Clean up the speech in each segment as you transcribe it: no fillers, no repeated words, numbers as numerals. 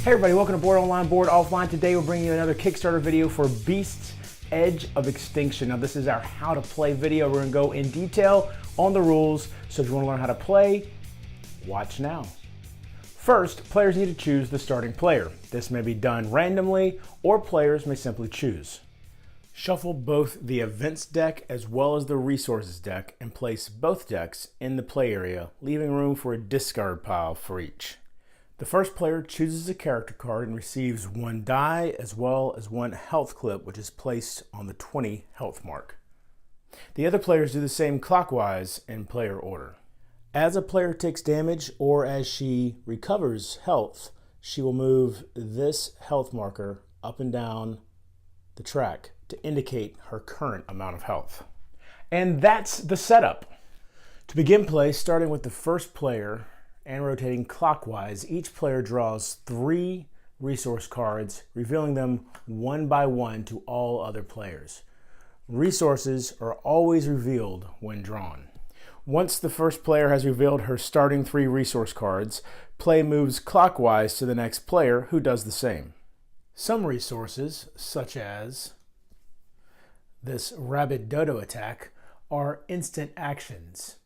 Hey everybody, welcome to Board Online, Board Offline. Today we're bringing you another Kickstarter video for Beasts Edge of Extinction. Now this is our how to play video. We're gonna go in detail on the rules. So if you wanna learn how to play, watch now. First, players need to choose the starting player. This may be done randomly or players may simply choose. Shuffle both the events deck as well as the resources deck and place both decks in the play area, leaving room for a discard pile for each. The first player chooses a character card and receives 1 die as well as 1 health clip, which is placed on the 20 health mark. The other players do the same clockwise in player order. As a player takes damage or as she recovers health, she will move this health marker up and down the track to indicate her current amount of health. And that's the setup. To begin play, starting with the first player and rotating clockwise, each player draws 3 resource cards, revealing them one by one to all other players. Resources are always revealed when drawn. Once the first player has revealed her starting 3 resource cards, play moves clockwise to the next player who does the same. Some resources, such as this Rabid Dodo attack, are instant actions.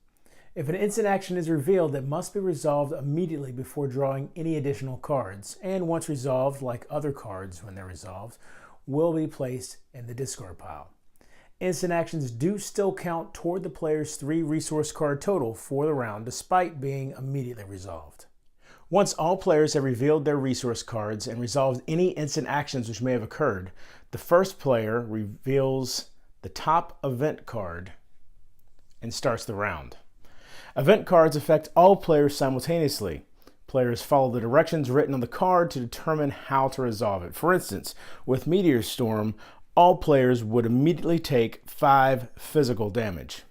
If an instant action is revealed, it must be resolved immediately before drawing any additional cards, and once resolved, like other cards when they're resolved, will be placed in the discard pile. Instant actions do still count toward the player's 3 resource card total for the round, despite being immediately resolved. Once all players have revealed their resource cards and resolved any instant actions which may have occurred, the first player reveals the top event card and starts the round. Event cards affect all players simultaneously. Players follow the directions written on the card to determine how to resolve it. For instance, with Meteor Storm, all players would immediately take 5 physical damage.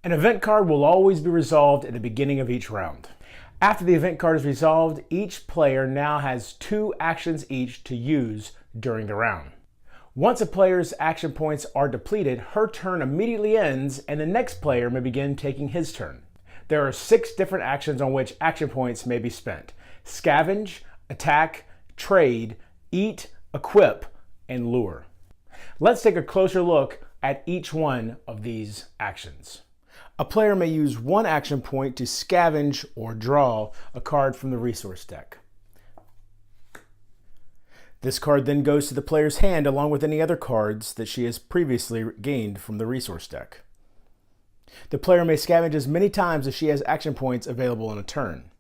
An event card will always be resolved at the beginning of each round. After the event card is resolved, each player now has 2 actions each to use during the round. Once a player's action points are depleted, her turn immediately ends and the next player may begin taking his turn. There are 6 different actions on which action points may be spent: scavenge, attack, trade, eat, equip, and lure. Let's take a closer look at each one of these actions. A player may use 1 action point to scavenge or draw a card from the resource deck. This card then goes to the player's hand along with any other cards that she has previously gained from the resource deck. The player may scavenge as many times as she has action points available in a turn.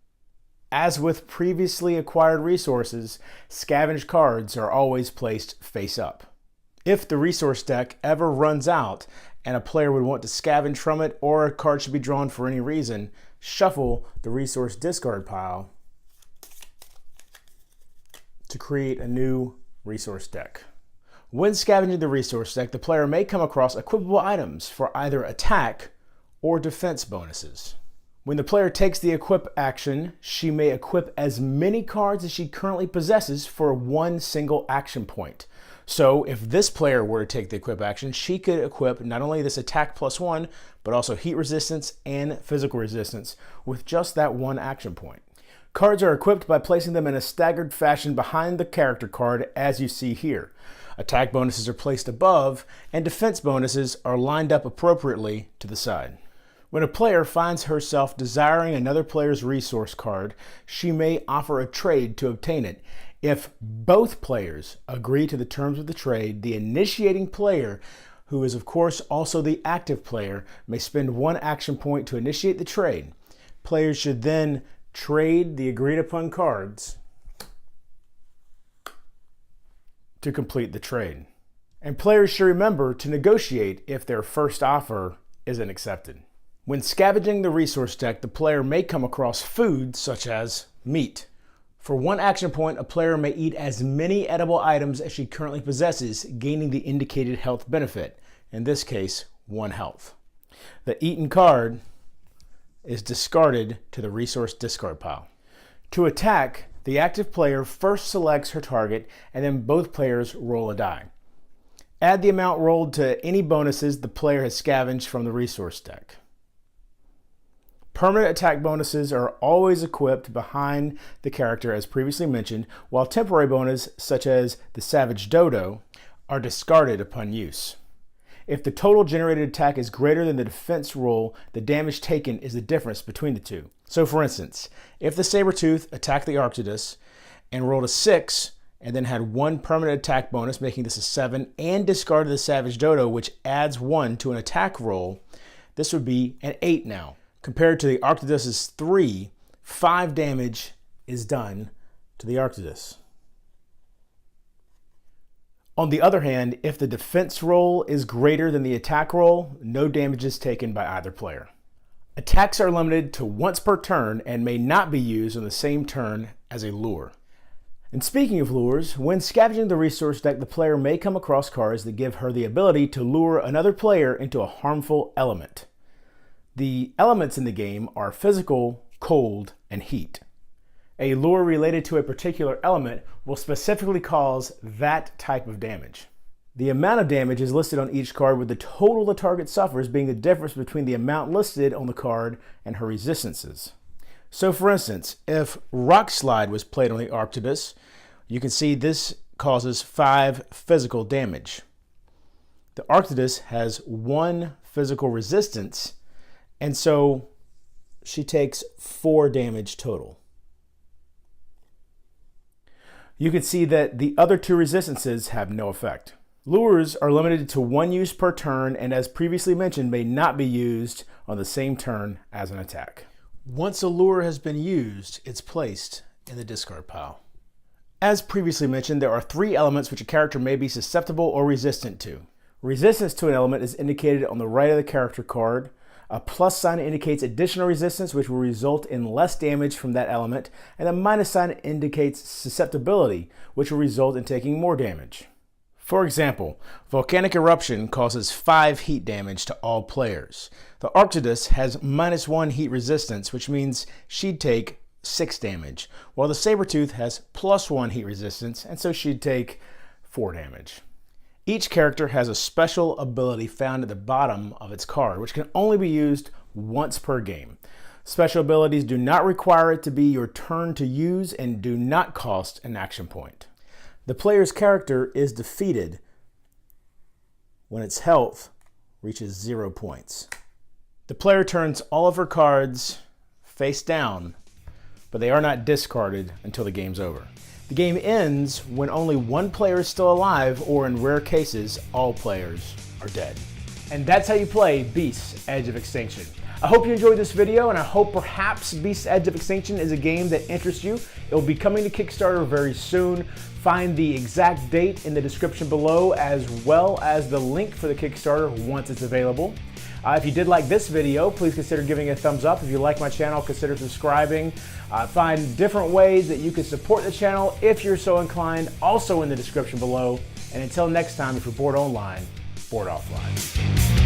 As with previously acquired resources, scavenged cards are always placed face up. If the resource deck ever runs out and a player would want to scavenge from it or a card should be drawn for any reason, shuffle the resource discard pile to create a new resource deck. When scavenging the resource deck, the player may come across equipable items for either attack or defense bonuses. When the player takes the equip action, she may equip as many cards as she currently possesses for 1 single action point. So if this player were to take the equip action, she could equip not only this attack +1, but also heat resistance and physical resistance with just that 1 action point. Cards are equipped by placing them in a staggered fashion behind the character card as you see here. Attack bonuses are placed above and defense bonuses are lined up appropriately to the side. When a player finds herself desiring another player's resource card, she may offer a trade to obtain it. If both players agree to the terms of the trade, the initiating player, who is of course also the active player, may spend 1 action point to initiate the trade. Players should then trade the agreed upon cards to complete the trade. And players should remember to negotiate if their first offer isn't accepted. When scavenging the resource deck, the player may come across food such as meat. For 1 action point, a player may eat as many edible items as she currently possesses, gaining the indicated health benefit, in this case, 1 health. The eaten card is discarded to the resource discard pile. To attack, the active player first selects her target and then both players roll a die. Add the amount rolled to any bonuses the player has scavenged from the resource deck. Permanent attack bonuses are always equipped behind the character as previously mentioned, while temporary bonuses such as the Savage Dodo are discarded upon use. If the total generated attack is greater than the defense roll, the damage taken is the difference between the two. So for instance, if the Sabertooth attacked the Arctudus and rolled a 6 and then had 1 permanent attack bonus, making this a 7, and discarded the Savage Dodo, which adds 1 to an attack roll, this would be an 8 now. Compared to the Arctudus's 3, 5 damage is done to the Arctudus. On the other hand, if the defense roll is greater than the attack roll, no damage is taken by either player. Attacks are limited to once per turn and may not be used on the same turn as a lure. And speaking of lures, when scavenging the resource deck, the player may come across cards that give her the ability to lure another player into a harmful element. The elements in the game are physical, cold, and heat. A lure related to a particular element will specifically cause that type of damage. The amount of damage is listed on each card, with the total the target suffers being the difference between the amount listed on the card and her resistances. So for instance, if Rock Slide was played on the Arctudus, you can see this causes 5 physical damage. The Arctudus has 1 physical resistance, and so she takes 4 damage total. You can see that the other 2 resistances have no effect. Lures are limited to 1 use per turn, and as previously mentioned, may not be used on the same turn as an attack. Once a lure has been used, it's placed in the discard pile. As previously mentioned, there are 3 elements which a character may be susceptible or resistant to. Resistance to an element is indicated on the right of the character card. A plus sign indicates additional resistance, which will result in less damage from that element, and a minus sign indicates susceptibility, which will result in taking more damage. For example, Volcanic Eruption causes 5 heat damage to all players. The Arctudus has -1 heat resistance, which means she'd take 6 damage, while the Sabertooth has +1 heat resistance, and so she'd take 4 damage. Each character has a special ability found at the bottom of its card, which can only be used once per game. Special abilities do not require it to be your turn to use and do not cost an action point. The player's character is defeated when its health reaches 0 points. The player turns all of her cards face down, but they are not discarded until the game's over. The game ends when only 1 player is still alive, or in rare cases, all players are dead. And that's how you play Beasts: Edge of Extinction. I hope you enjoyed this video, and I hope perhaps Beasts: Edge of Extinction is a game that interests you. It will be coming to Kickstarter very soon. Find the exact date in the description below, as well as the link for the Kickstarter once it's available. If you did like this video, please consider giving it a thumbs up. If you like my channel, consider subscribing. Find different ways that you can support the channel if you're so inclined, also in the description below. And until next time, if you're bored online, bored offline.